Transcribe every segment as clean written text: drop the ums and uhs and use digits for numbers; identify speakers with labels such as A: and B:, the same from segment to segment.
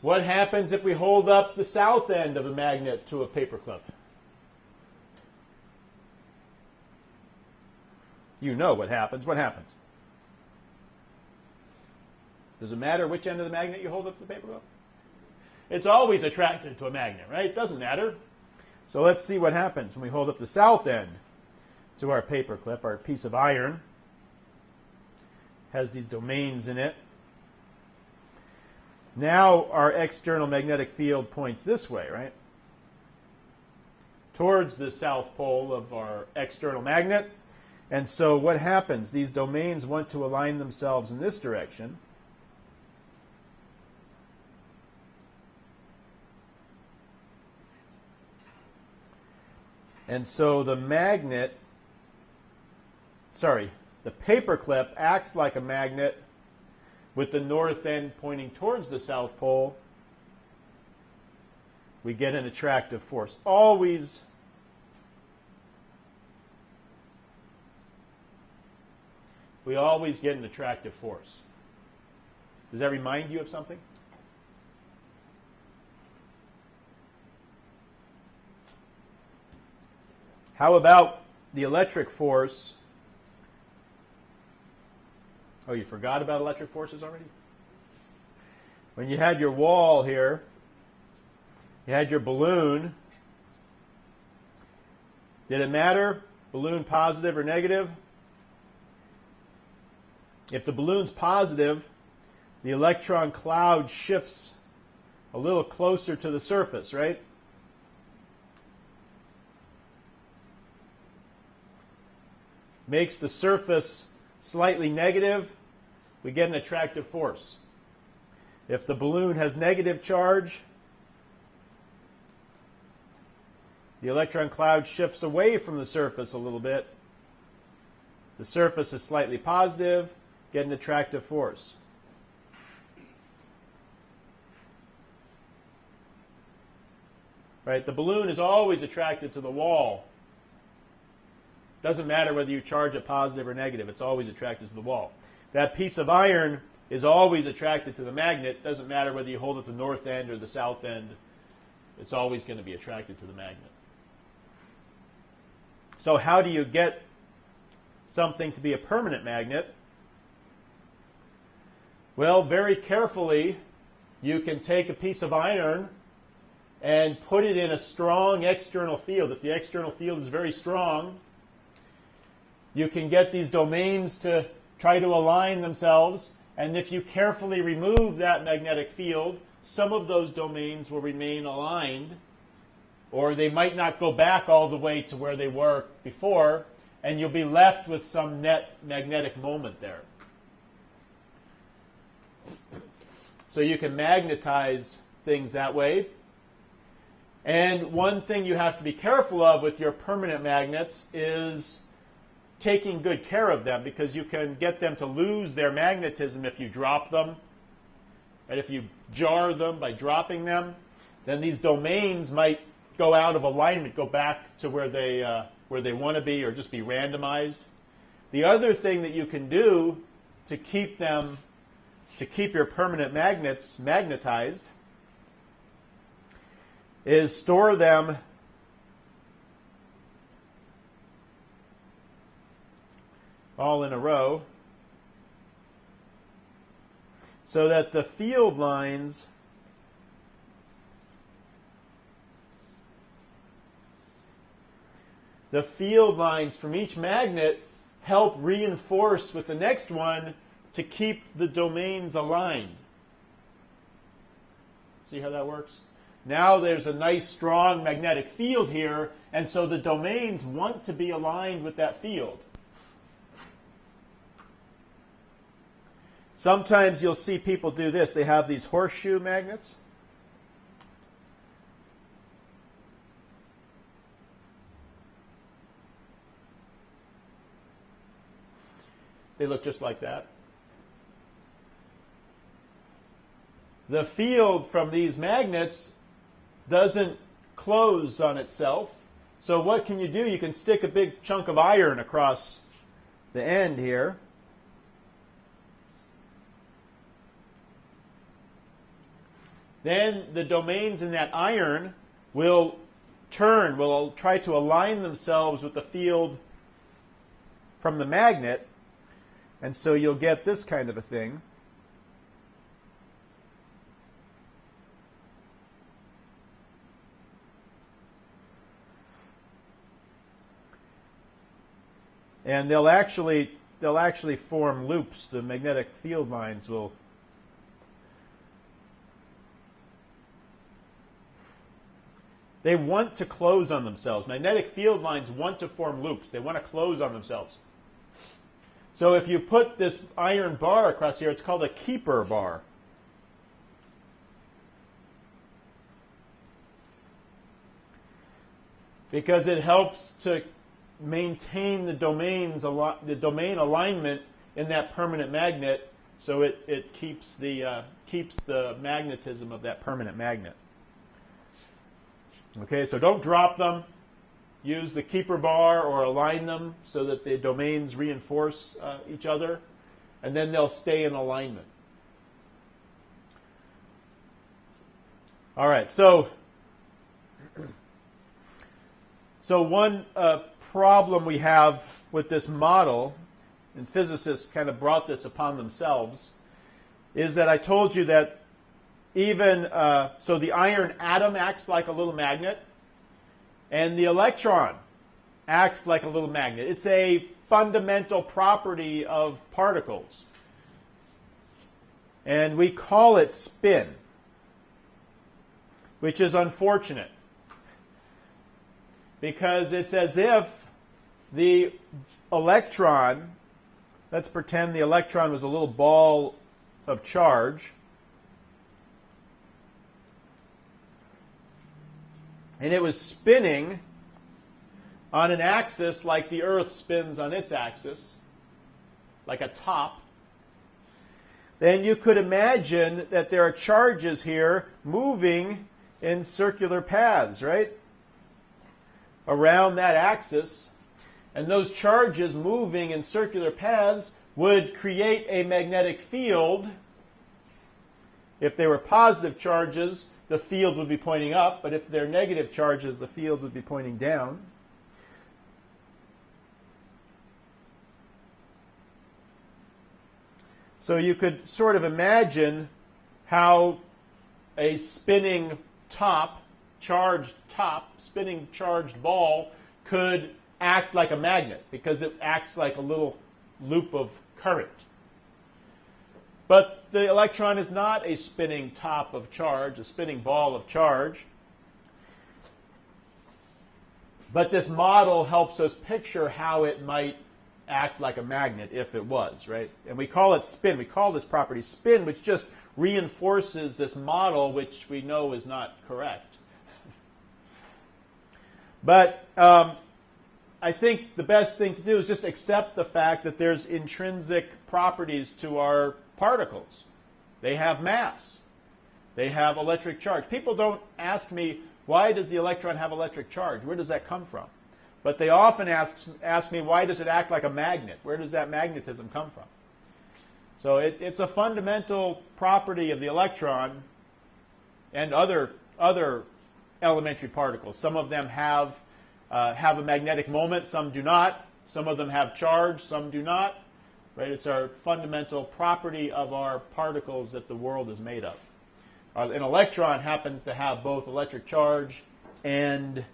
A: What happens if we hold up the south end of a magnet to a paperclip? You know what happens. What happens? Does it matter which end of the magnet you hold up to the paperclip? It's always attracted to a magnet, right? It doesn't matter. So let's see what happens when we hold up the south end to our paperclip. Our piece of iron has these domains in it. Now our external magnetic field points this way, right? Towards the south pole of our external magnet. And so what happens? These domains want to align themselves in this direction. And so the paperclip acts like a magnet with the north end pointing towards the south pole. We get an attractive force. We always get an attractive force. Does that remind you of something? How about the electric force? Oh, you forgot about electric forces already? When you had your wall here, you had your balloon. Did it matter? Balloon positive or negative? If the balloon's positive, the electron cloud shifts a little closer to the surface, right? Makes the surface slightly negative, we get an attractive force. If the balloon has negative charge, the electron cloud shifts away from the surface a little bit. The surface is slightly positive, get an attractive force. Right? The balloon is always attracted to the wall. Doesn't matter whether you charge it positive or negative, it's always attracted to the wall. That piece of iron is always attracted to the magnet. Doesn't matter whether you hold it the north end or the south end, it's always going to be attracted to the magnet. So how do you get something to be a permanent magnet? Well, very carefully, you can take a piece of iron and put it in a strong external field. If the external field is very strong, you can get these domains to try to align themselves, and if you carefully remove that magnetic field, some of those domains will remain aligned, or they might not go back all the way to where they were before, and you'll be left with some net magnetic moment there. So you can magnetize things that way. And one thing you have to be careful of with your permanent magnets is taking good care of them, because you can get them to lose their magnetism if you drop them. And if you jar them by dropping them, then these domains might go out of alignment, go back to where they want to be, or just be randomized. The other thing that you can do to keep your permanent magnets magnetized is store them all in a row so that the field lines from each magnet help reinforce with the next one to keep the domains aligned. See how that works? Now there's a nice strong magnetic field here, and so the domains want to be aligned with that field. Sometimes you'll see people do this. They have these horseshoe magnets. They look just like that. The field from these magnets doesn't close on itself. So what can you do? You can stick a big chunk of iron across the end here. then the domains in that iron will will try to align themselves with the field from the magnet, and so you'll get this kind of a thing. And they'll actually form loops. The magnetic field lines will. They want to close on themselves. Magnetic field lines want to form loops. They want to close on themselves. So if you put this iron bar across here, it's called a keeper bar. Because it helps to maintain the domain alignment in that permanent magnet, so it keeps the magnetism of that permanent magnet. Okay, so don't drop them. Use the keeper bar or align them so that the domains reinforce each other, and then they'll stay in alignment. All right, so one problem we have with this model, and physicists kind of brought this upon themselves, is that I told you that even, so the iron atom acts like a little magnet, and the electron acts like a little magnet. It's a fundamental property of particles. And we call it spin, which is unfortunate, because it's as if the electron, let's pretend the electron was a little ball of charge, and it was spinning on an axis like the Earth spins on its axis, like a top. Then you could imagine that there are charges here moving in circular paths, right? Around that axis. And those charges moving in circular paths would create a magnetic field. If they were positive charges, the field would be pointing up, but if they're negative charges, the field would be pointing down. So you could sort of imagine how a spinning top, spinning charged ball could act like a magnet, because it acts like a little loop of current. But the electron is not a spinning top of charge, a spinning ball of charge. But this model helps us picture how it might act like a magnet if it was, right? And we call it spin. We call this property spin, which just reinforces this model, which we know is not correct. But I think the best thing to do is just accept the fact that there's intrinsic properties to our particles. They have mass. They have electric charge. People don't ask me, why does the electron have electric charge? Where does that come from? But they often ask me, why does it act like a magnet? Where does that magnetism come from? So it's a fundamental property of the electron and other elementary particles. Some of them have a magnetic moment, some do not. Some of them have charge, some do not. Right? It's our fundamental property of our particles that the world is made of. An electron happens to have both electric charge and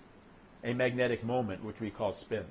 A: a magnetic moment, which we call spin.